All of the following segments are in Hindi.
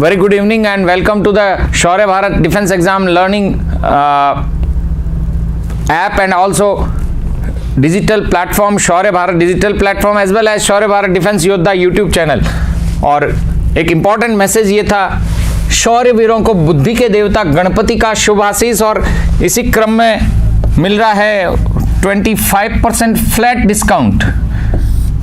Very good evening and welcome to the Shaurya Bharat Defense Exam Learning app and also digital platform Shaurya Bharat digital platform as well as Shaurya Bharat Defense Yodha YouTube channel। और एक इम्पॉर्टेंट मैसेज ये था, शौर्य वीरों को बुद्धि के देवता गणपति का शुभ आशीष, और इसी क्रम में मिल रहा है 25% फ्लैट डिस्काउंट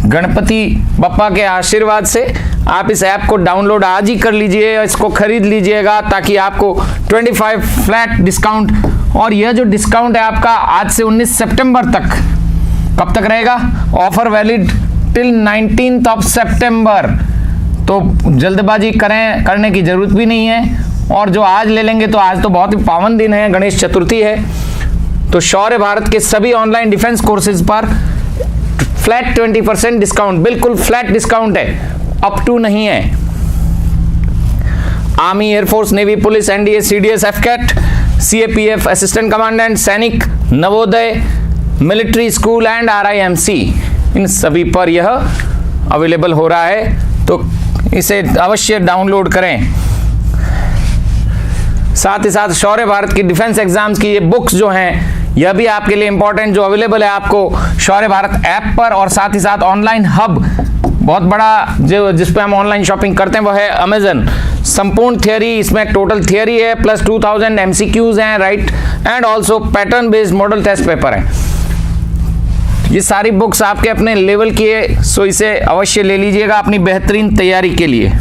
गणपति बप्पा के आशीर्वाद से। आप इस ऐप को डाउनलोड आज ही कर लीजिए, इसको खरीद लीजिएगा ताकि आपको 25 फ्लैट डिस्काउंट, और यह जो डिस्काउंट है आपका आज से 19 सितंबर तक, कब तक रहेगा? ऑफर वैलिड टिल 19 सितंबर। तो जल्दबाजी करने की जरूरत भी नहीं है, और जो आज ले लेंगे तो आज तो बहुत ही पावन दिन है, गणेश चतुर्थी है। तो शौर्य भारत के सभी ऑनलाइन डिफेंस कोर्सेज पर फ्लैट 20% डिस्काउंट, बिल्कुल फ्लैट डिस्काउंट है, अप टू नहीं है। Army, air force, navy, police, NDA, CDS, AFCAT, CAPF, assistant commandant, सैनिक, Navodaya, military school and RIMC, इन सभी पर यह अवेलेबल हो रहा है, तो इसे अवश्य डाउनलोड करें। साथ ही साथ शौर्य भारत की डिफेंस एग्जाम्स की ये बुक्स जो हैं, यह भी आपके लिए इंपॉर्टेंट, जो अवेलेबल है आपको शौर्य भारत ऐप पर, और साथ ही साथ ऑनलाइन हब बहुत बड़ा जो जिस पे हम ऑनलाइन शॉपिंग करते हैं वो है अमेजन। संपूर्ण थियरी, इसमें टोटल थियरी है प्लस 2000 एमसीक्यूज हैं, right, and also pattern based model test paper है। ये सारी बुक्स आपके अपने लेवल की है, सो इसे अवश्य ले लीजिएगा अपनी बेहतरीन तैयारी के लिए।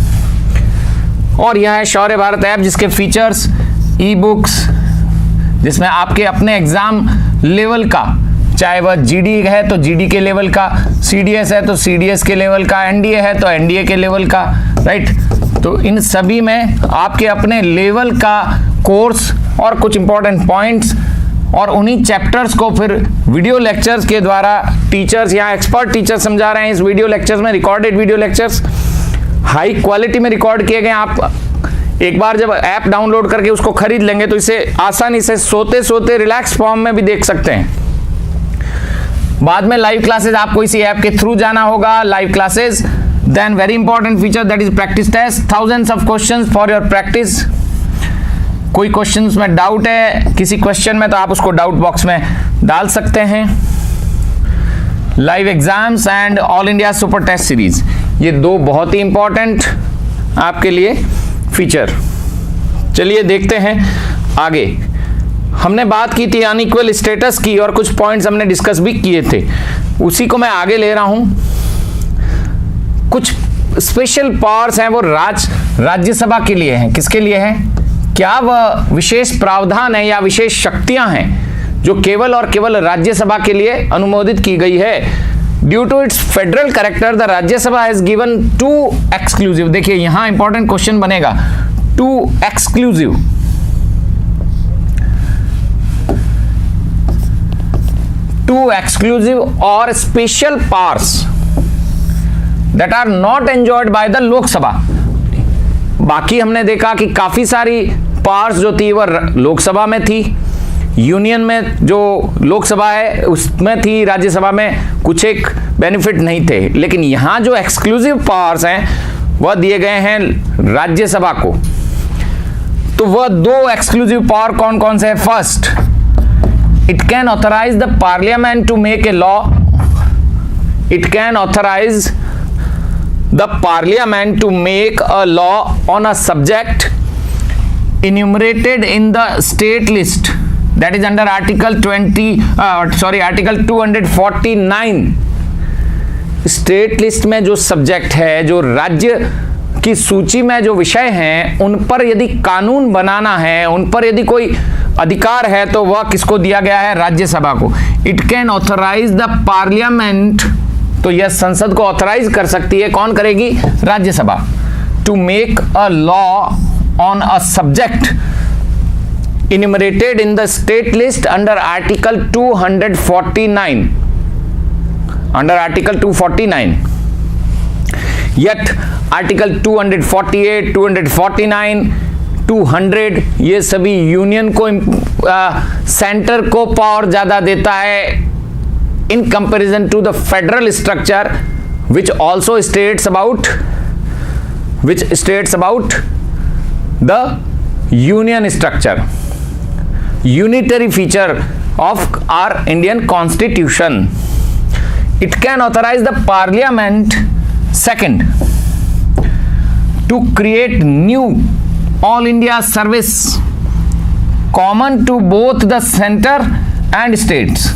और यह है शौर्य भारत ऐप, जिसके फीचर्स ई बुक्स, जिसमें आपके अपने एग्जाम लेवल का, चाहे वह जीडी है तो जीडी के लेवल का, सीडीएस है तो सीडीएस के लेवल का, एनडीए है तो एनडीए के लेवल का, राइट, तो इन सभी में आपके अपने लेवल का कोर्स और कुछ इंपॉर्टेंट पॉइंट्स, और उन्हीं चैप्टर्स को फिर वीडियो लेक्चर्स के द्वारा टीचर्स, यहाँ एक्सपर्ट टीचर्स समझा रहे हैं इस वीडियो लेक्चर्स में, recorded video lectures high quality में रिकॉर्ड किए गए। आप एक बार जब ऐप डाउनलोड करके उसको खरीद लेंगे तो इसे आसानी से सोते सोते रिलैक्स फॉर्म में भी देख सकते हैं। बाद में लाइव क्लासेस आपको इसी ऐप के थ्रू जाना होगा, live classes. Then very important feature that is practice test, thousands of questions for your practice. कोई क्वेश्चंस में डाउट है किसी क्वेश्चन में तो आप उसको डाउट बॉक्स में डाल सकते हैं। Live exams and all India super test series, ये दो बहुत ही इंपॉर्टेंट आपके लिए फीचर। चलिए देखते हैं आगे। हमने बात की थी अनइक्वल स्टेटस की, और कुछ पॉइंट्स हमने डिस्कस भी किए थे, उसी को मैं आगे ले रहा हूं। कुछ स्पेशल पावर्स हैं वो राज्यसभा के लिए हैं। किसके लिए है? क्या वह विशेष प्रावधान है या विशेष शक्तियां हैं जो केवल और केवल राज्यसभा के लिए अनुमोदित की गई है? Due to its federal character the Rajya Sabha has given to exclusive, देखिए यहां इंपॉर्टेंट क्वेश्चन बनेगा, to exclusive or special powers that are not enjoyed by the Lok Sabha. बाकी हमने देखा कि काफी सारी पावर्स जो थी वह लोकसभा में थी, यूनियन में जो लोकसभा है उसमें थी, राज्यसभा में कुछ एक बेनिफिट नहीं थे, लेकिन यहां जो एक्सक्लूसिव पावर्स हैं वह दिए गए हैं राज्यसभा को। तो वह दो एक्सक्लूसिव पावर कौन कौन से है? First, it can authorize the parliament to make a law. It can authorize the parliament to make a law on a subject enumerated in the state list, that is under article 249। State list में जो सब्जेक्ट है, जो राज्य की सूची में जो विषय हैं, उन पर यदि कानून बनाना है, उन पर यदि कोई अधिकार है, तो वह किसको दिया गया है? राज्यसभा को। It can authorise the parliament, तो यह संसद को ऑथराइज कर सकती है, कौन करेगी? Rajya Sabha. To make a law on a subject enumerated in the state list under article 249, under article 249, yet article 248, 249, 200 ये सभी यूनियन को सेंटर को पावर ज्यादा देता है in comparison to the federal structure which states about the union structure, unitary feature of our Indian constitution. It can authorize the parliament, second, to create new all India service common to both the center and states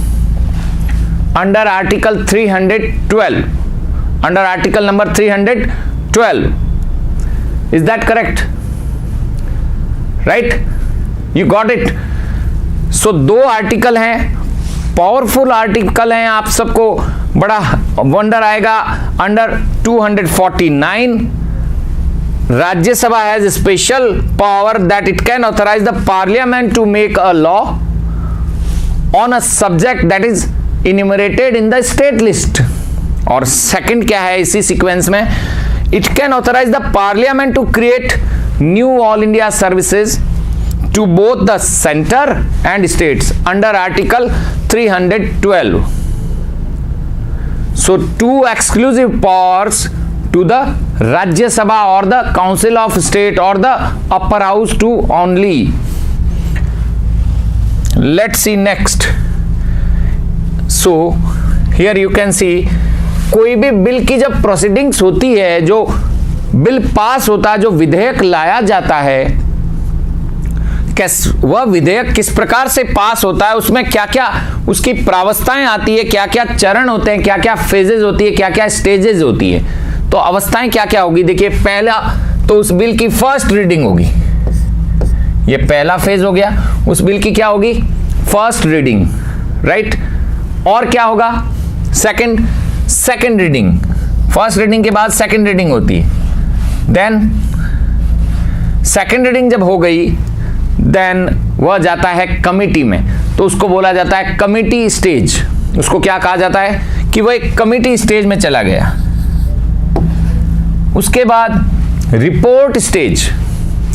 under article 312, under article number 312. Is that correct? Right? You got it? So दो आर्टिकल हैं, पावरफुल आर्टिकल हैं, आप सबको बड़ा वंडर आएगा। Under 249 Rajya Sabha has special power that it can authorise the parliament to make a law on a subject that is enumerated in the state list. और सेकंड क्या है इसी सीक्वेंस में, it can authorise the parliament to create new all India services to both the center and states under article 312. So two exclusive powers to the Rajya Sabha or the Council of State or the upper house to only. Let's see next. So here you can see कोई भी बिल की जब प्रोसीडिंग्स होती है, जो बिल पास होता है, जो विधेयक लाया जाता है, वह विधेयक किस प्रकार से पास होता है, उसमें क्या क्या उसकी प्रावस्थाएं आती है, क्या क्या चरण होते हैं, क्या क्या फेजेस होती है, क्या क्या स्टेजेस होती है। तो अवस्थाएं क्या क्या होगी, देखिए पहला तो उस बिल की फर्स्ट रीडिंग होगी, ये पहला फेज हो गया। उस बिल की क्या होगी, फर्स्ट रीडिंग, राइट। और क्या होगा, सेकंड रीडिंग। फर्स्ट रीडिंग के बाद सेकंड रीडिंग होती है। देन सेकंड रीडिंग जब हो गई, देन वह जाता है कमिटी में, तो उसको बोला जाता है कमिटी स्टेज। उसको क्या कहा जाता है कि वह एक कमिटी स्टेज में चला गया। उसके बाद रिपोर्ट स्टेज,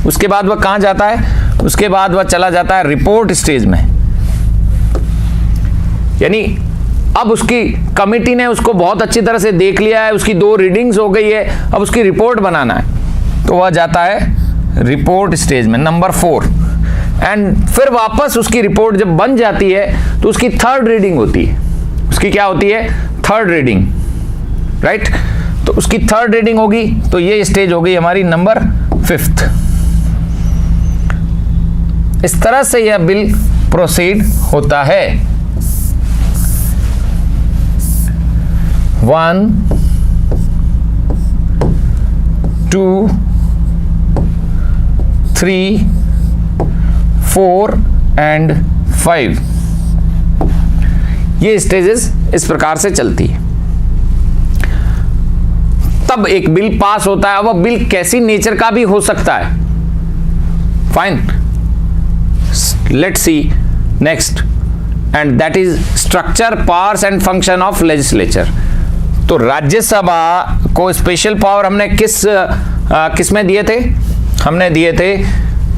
उसके बाद वह कहां जाता है, उसके बाद वह चला जाता है रिपोर्ट स्टेज में। यानी अब उसकी कमिटी ने उसको बहुत अच्छी तरह से देख लिया है, उसकी 2 रीडिंग्स हो गई है, अब उसकी रिपोर्ट बनाना है, तो वह जाता है रिपोर्ट स्टेज में, नंबर 4। एंड फिर वापस उसकी रिपोर्ट जब बन जाती है तो उसकी थर्ड रीडिंग होती है। उसकी क्या होती है, थर्ड रीडिंग, राइट। तो उसकी थर्ड रीडिंग होगी, तो ये स्टेज हो गई हमारी नंबर 5th। इस तरह से यह बिल प्रोसीड होता है। 1, 2, 3, 4 and 5, ये स्टेजेस इस प्रकार से चलती है। तब एक बिल पास होता है। वह बिल कैसी नेचर का भी हो सकता है। Fine, let's see next, and that is structure, powers and function of legislature. तो राज्यसभा को स्पेशल पावर हमने किस में दिए थे, हमने दिए थे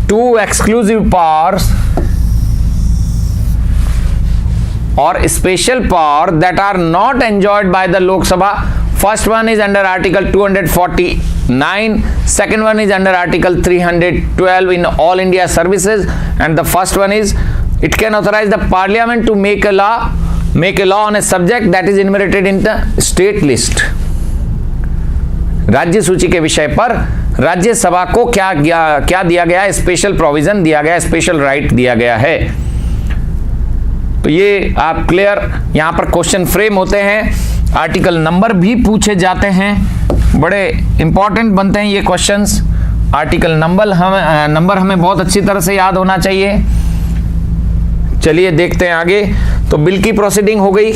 2 exclusive powers or special power that are not enjoyed by the Lok Sabha. First one is under article 249, second one is under article 312 in all India services, and the first one is it can authorize the parliament to make a law on a subject that is enumerated in the state list. राज्य सूची के विषय पर राज्यसभा को क्या दिया गया है, स्पेशल प्रोविजन दिया गया है, स्पेशल राइट दिया गया है। तो ये आप क्लियर, यहां पर क्वेश्चन फ्रेम होते हैं, आर्टिकल नंबर भी पूछे जाते हैं, बड़े इंपॉर्टेंट बनते हैं ये क्वेश्चंस। आर्टिकल नंबर हमें बहुत अच्छी तरह से याद होना चाहिए। चलिए देखते हैं आगे। तो बिल की प्रोसीडिंग हो गई।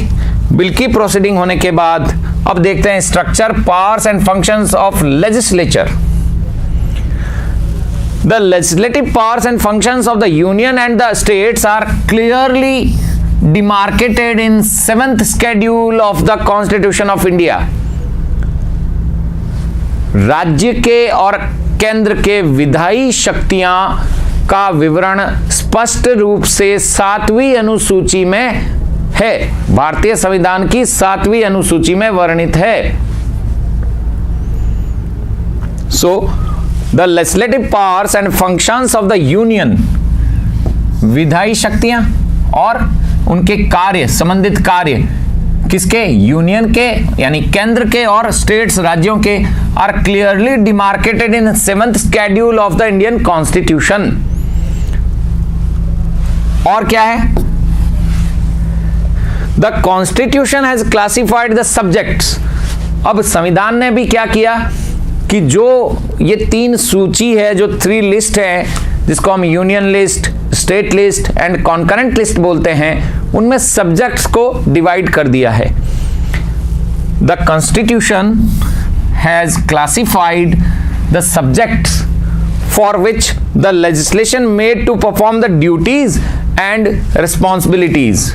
बिल की प्रोसीडिंग होने के बाद अब देखते हैं structure, powers and functions of legislature. The legislative powers and functions of the union and the states are clearly demarcated in 7th schedule of the Constitution of India. राज्य के और केंद्र के विधायी शक्तियां का विवरण स्पष्ट रूप से 7वीं अनुसूची में है, भारतीय संविधान की 7वीं अनुसूची में वर्णित है। The legislative powers and functions of the union, विधायी शक्तियां और उनके कार्य, संबंधित कार्य किसके, यूनियन के यानी केंद्र के और स्टेट्स राज्यों के, are clearly demarcated in 7th schedule of the Indian constitution. और क्या है, the constitution has classified the subjects. अब संविधान ने भी क्या किया कि जो ये 3 सूची है, जो 3 लिस्ट है, जिसको हम union list, state list and concurrent list बोलते हैं, उनमें सब्जेक्ट्स को डिवाइड कर दिया है। The constitution has classified the subjects for which the legislation made to perform the duties and responsibilities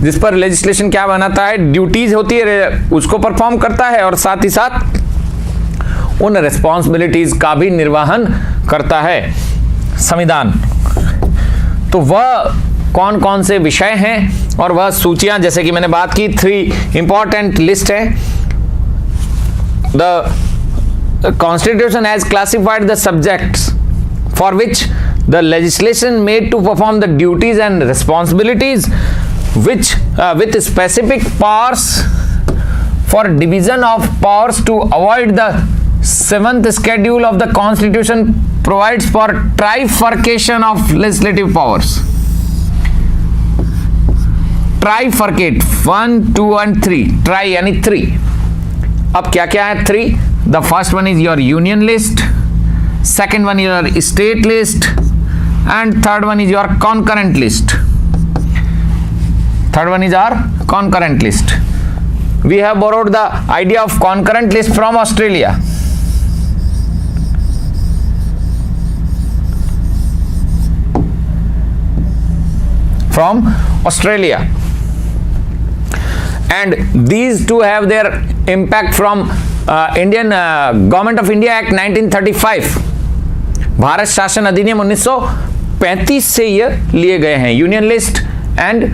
जिस पर लेजिस्लेशन क्या बनाता है, ड्यूटीज होती है, उसको परफॉर्म करता है और साथ ही साथ उन रिस्पॉन्सिबिलिटीज का भी निर्वहन करता है संविधान। तो वह कौन कौन से विषय हैं और वह सूचियां, जैसे कि मैंने बात की, 3 इंपॉर्टेंट लिस्ट है। The constitution has classified the subjects for which the legislation made to perform the duties and responsibilities which with specific powers for division of powers to avoid the 7th schedule of the constitution provides for trifurcation of legislative powers. Trifurcate 1, 2 and 3. Tri यानी 3. अब क्या क्या है 3? The first one is your union list, second one is your state list and third one is your concurrent list. Third one is our concurrent list. We have borrowed the idea of concurrent list from Australia. From Australia. And these two have their impact from Indian Government of India Act 1935. Bharat शासन अधिनियम 1935 से ये लिए गए हैं, union list and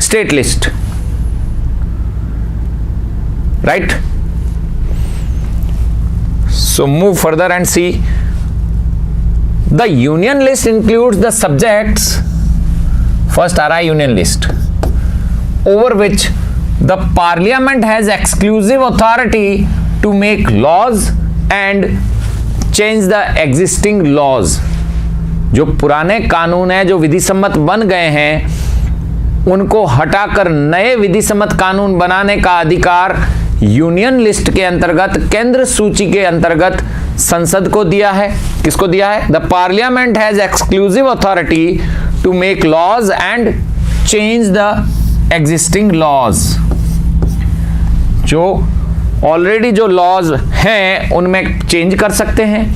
state list, right? So move further and see. The union list includes the subjects. First RI union list, over which the parliament has exclusive authority to make laws and change the existing laws. जो पुराने कानून हैं, जो विधि सम्मत बन गए हैं, उनको हटाकर नए विधि सम्मत कानून बनाने का अधिकार यूनियन लिस्ट के अंतर्गत, केंद्र सूची के अंतर्गत संसद को दिया है। किसको दिया है? The parliament has exclusive authority to make laws and change the existing laws. जो ऑलरेडी जो लॉज हैं उनमें चेंज कर सकते हैं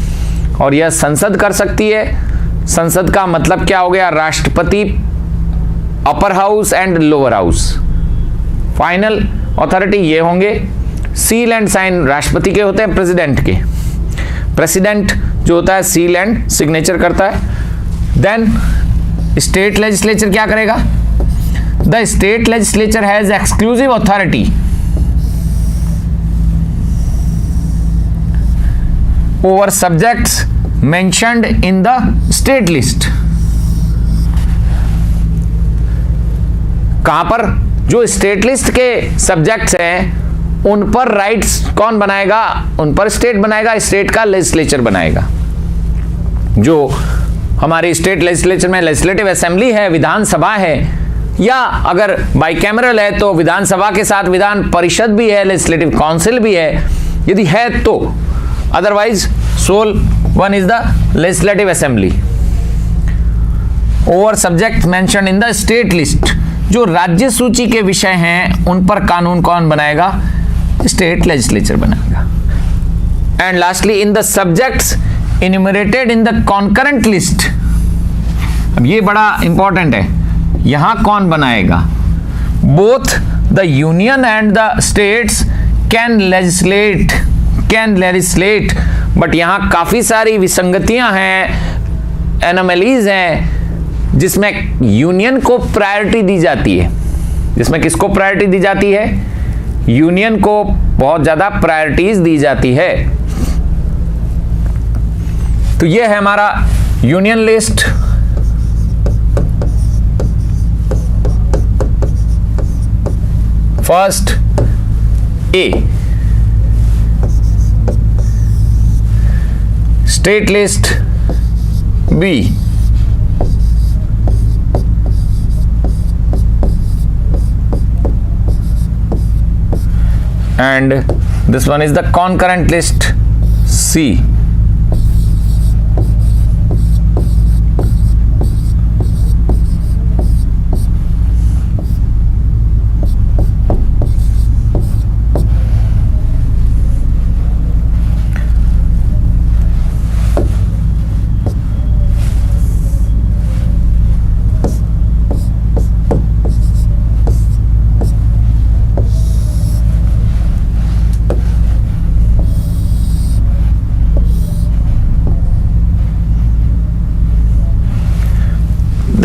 और यह संसद कर सकती है। संसद का मतलब क्या हो गया? राष्ट्रपति, upper house and lower house. Final authority ये होंगे। सील एंड साइन राष्ट्रपति के होते हैं, प्रेसिडेंट के। प्रेसिडेंट जो होता है सील एंड सिग्नेचर करता है। देन स्टेट लेजिस्लेचर क्या करेगा? The state legislature has exclusive authority over subjects mentioned in the state list. कहां पर? जो स्टेट लिस्ट के सब्जेक्ट्स हैं उन पर राइट्स कौन बनाएगा? उन पर स्टेट बनाएगा, स्टेट का लेजिस्लेचर बनाएगा। जो हमारी स्टेट लेजिस्लेचर में लेजिस्लेटिव असेंबली है, विधानसभा है, या अगर बाइकैमरल है तो विधानसभा के साथ विधान परिषद भी है, लेजिस्लेटिव काउंसिल भी है, यदि है तो। Otherwise sole one is the legislative assembly over subject mentioned in the state list. जो राज्य सूची के विषय हैं उन पर कानून कौन बनाएगा? स्टेट लेजिस्लेचर बनाएगा। And lastly in the subjects enumerated in the concurrent list. अब ये बड़ा इंपॉर्टेंट है, यहां कौन बनाएगा? Both the union and the states can legislate, but यहां काफी सारी विसंगतियां हैं, एनोमलीज हैं, जिसमें यूनियन को प्रायोरिटी दी जाती है। जिसमें किसको प्रायोरिटी दी जाती है? यूनियन को बहुत ज़्यादा प्रायोरिटीज दी जाती है। तो ये है हमारा union list. First A, state list B, and this one is the concurrent list C.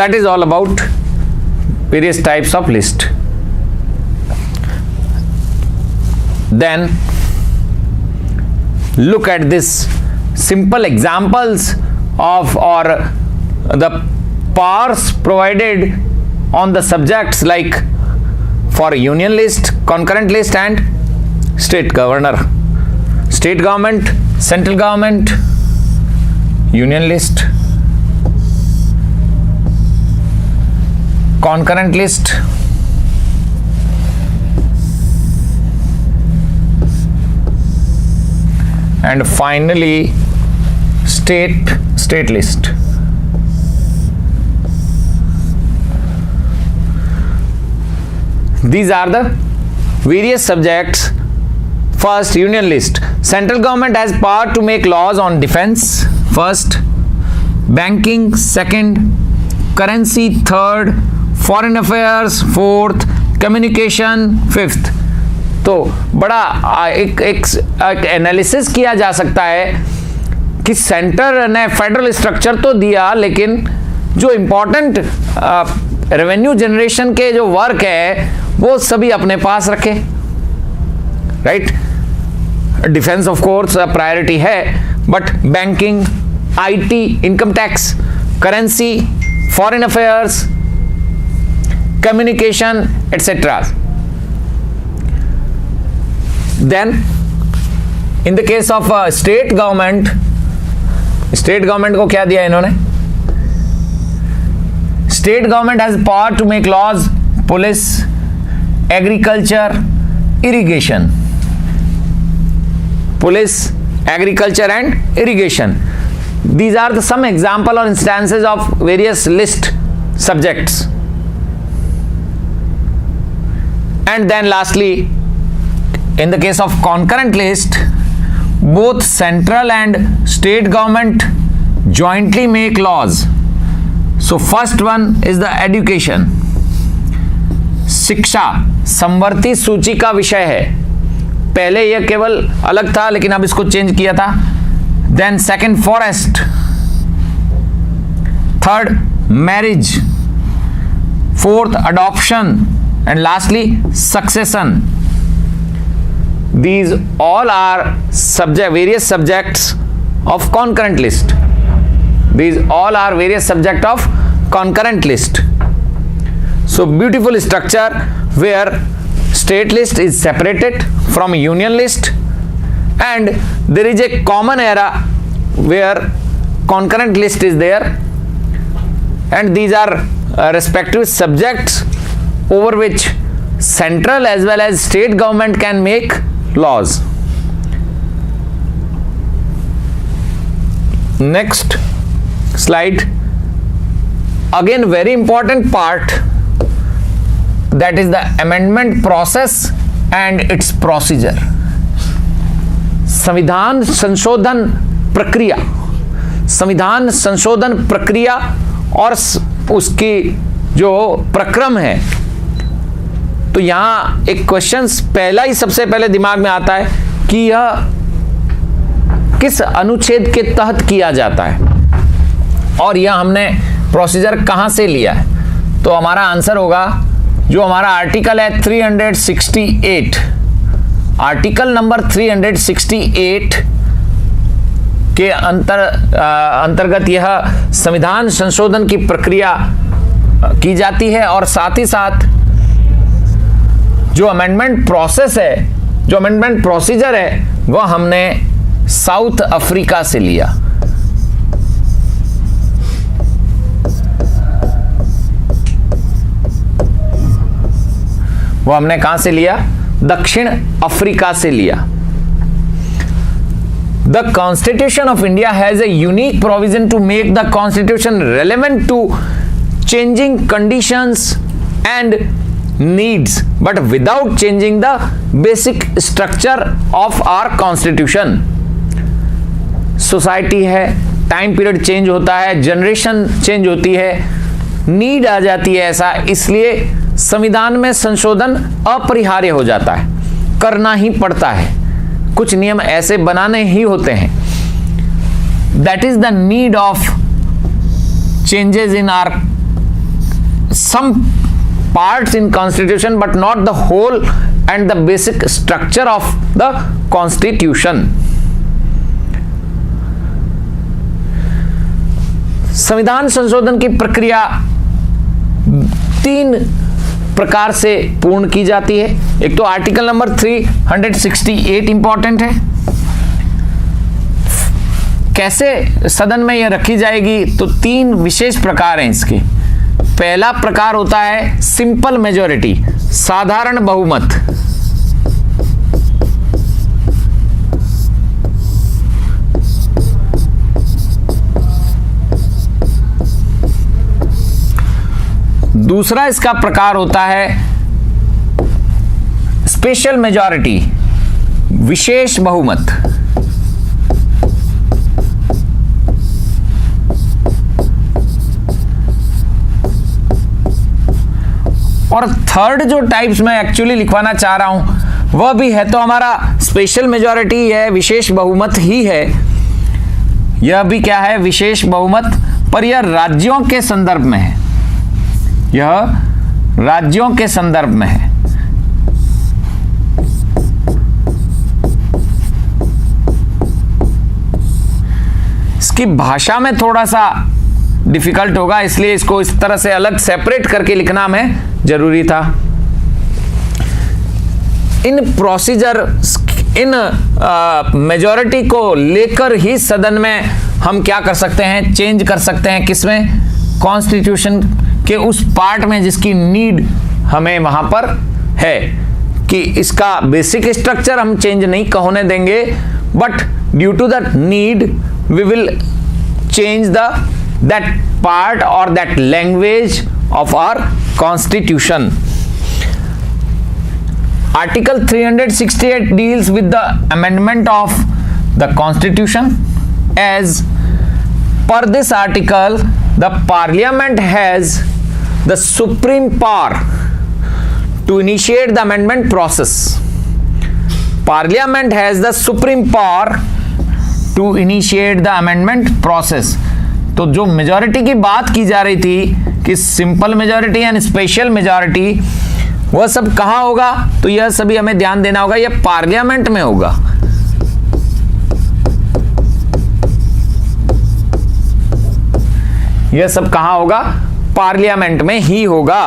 That is all about various types of list. Then look at this simple examples of or the powers provided on the subjects like for union list, concurrent list and state governor. State government, central government, union list, concurrent list, and finally state list. These are the various subjects. First, union list. Central government has power to make laws on defense, first. Banking, second. Currency, third. Foreign affairs fourth, communication fifth. तो बड़ा एक एनालिसिस किया जा सकता है कि सेंटर ने फेडरल स्ट्रक्चर तो दिया, लेकिन जो इंपॉर्टेंट रेवेन्यू जनरेशन के जो वर्क है वो सभी अपने पास रखे, right. Defence of course priority है, but banking, IT, income tax, currency, foreign affairs, communication, etc. Then in the case of state government को क्या दिया इन्होंने? State government has power to make laws, police, agriculture, irrigation. Police, agriculture and irrigation. These are the some example or instances of various list subjects. And then lastly, in the case of concurrent list, both central and state government jointly make laws. So first one is the education. शिक्षा समवर्ती सूची का विषय है, पहले यह केवल अलग था लेकिन अब इसको चेंज किया था। Then second, forest. Third, marriage. Fourth, adoption. And lastly, succession. These all are various subjects of concurrent list. These all are various subjects of concurrent list. So beautiful structure where state list is separated from union list, and there is a common area where concurrent list is there, and these are respective subjects over which central as well as state government can make laws. Next slide. Again, very important part, that is the amendment process and its procedure. संविधान संशोधन प्रक्रिया, संविधान संशोधन प्रक्रिया और उसकी जो प्रक्रम है। तो यहां एक क्वेश्चन पहला ही सबसे पहले दिमाग में आता है कि यह किस अनुच्छेद के तहत किया जाता है और यह हमने प्रोसीजर कहां से लिया है। तो हमारा आंसर होगा जो हमारा आर्टिकल है 368, आर्टिकल नंबर 368 के अंतर्गत यह संविधान संशोधन की प्रक्रिया की जाती है और साथ ही साथ जो अमेंडमेंट प्रोसेस है, जो अमेंडमेंट प्रोसीजर है, वह हमने साउथ अफ्रीका से लिया। वो हमने कहां से लिया? दक्षिण अफ्रीका से लिया। The constitution of India has a unique provision to make the constitution relevant to changing conditions and needs but without changing the basic structure of our constitution. Society है, टाइम पीरियड चेंज होता है, जनरेशन चेंज होती है, नीड आ जाती है ऐसा, इसलिए संविधान में संशोधन अपरिहार्य हो जाता है, करना ही पड़ता है, कुछ नियम ऐसे बनाने ही होते हैं। That is the need of changes in are some parts in constitution but not the whole and the basic structure of the constitution. संविधान संशोधन की प्रक्रिया 3 प्रकार से पूर्ण की जाती है। एक तो आर्टिकल नंबर 368 इंपॉर्टेंट है। कैसे सदन में यह रखी जाएगी? तो 3 विशेष प्रकार हैं इसके। पहला प्रकार होता है सिंपल मेजॉरिटी, साधारण बहुमत। दूसरा इसका प्रकार होता है स्पेशल मेजॉरिटी, विशेष बहुमत। और थर्ड जो टाइप्स मैं एक्चुअली लिखवाना चाह रहा हूं वह भी है तो हमारा स्पेशल मेजॉरिटी है, विशेष बहुमत ही है। यह भी क्या है? विशेष बहुमत, पर यह राज्यों के संदर्भ में है। यह राज्यों के संदर्भ में है। इसकी भाषा में थोड़ा सा डिफिकल्ट होगा, इसलिए इसको इस तरह से अलग सेपरेट करके लिखना में जरूरी था। इन प्रोसीजर, इन मेजॉरिटी को लेकर ही सदन में हम क्या कर सकते हैं? चेंज कर सकते हैं। किसमें? कॉन्स्टिट्यूशन के उस पार्ट में जिसकी नीड हमें वहां पर है कि इसका बेसिक स्ट्रक्चर हम चेंज नहीं होने देंगे, but due to the need we will change that part और that language of our constitution. Article 368 deals with the amendment of the constitution. As per this article, the parliament has the supreme power to initiate the amendment process. Parliament has the supreme power to initiate the amendment process. तो जो मेजॉरिटी की बात की जा रही थी कि simple majority and special majority, वह सब कहां होगा? तो यह सभी हमें ध्यान देना होगा, यह पार्लियामेंट में होगा। यह सब कहां होगा? पार्लियामेंट में ही होगा,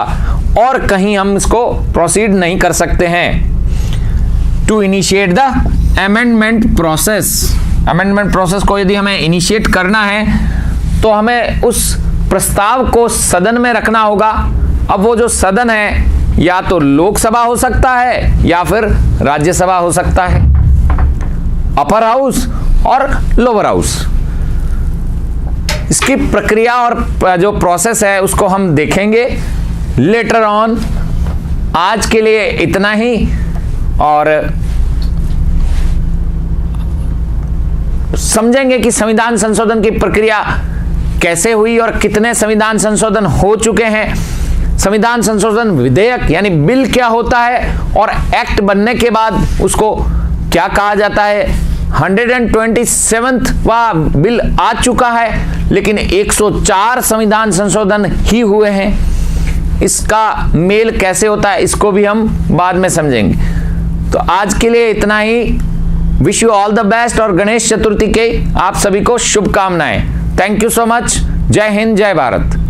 और कहीं हम इसको प्रोसीड नहीं कर सकते हैं। To initiate the amendment process. Amendment process को यदि हमें इनिशिएट करना है तो हमें उस प्रस्ताव को सदन में रखना होगा। अब वो जो सदन है या तो लोकसभा हो सकता है या फिर राज्यसभा हो सकता है, अपर हाउस और लोअर हाउस। इसकी प्रक्रिया और जो प्रोसेस है उसको हम देखेंगे लेटर ऑन। आज के लिए इतना ही, और समझेंगे कि संविधान संशोधन की प्रक्रिया कैसे हुई और कितने संविधान संशोधन हो चुके हैं। संविधान संशोधन विधेयक यानी बिल क्या होता है, और एक्ट बनने के बाद उसको क्या कहा जाता है। 127वां बिल आ चुका है, लेकिन 104 संविधान संशोधन ही हुए हैं। इसका मेल कैसे होता है इसको भी हम बाद में समझेंगे। तो आज के लिए इतना ही। Wish you all the best और गणेश चतुर्थी के आप सभी को शुभकामनाएं। Thank you so much. जय हिंद, जय भारत।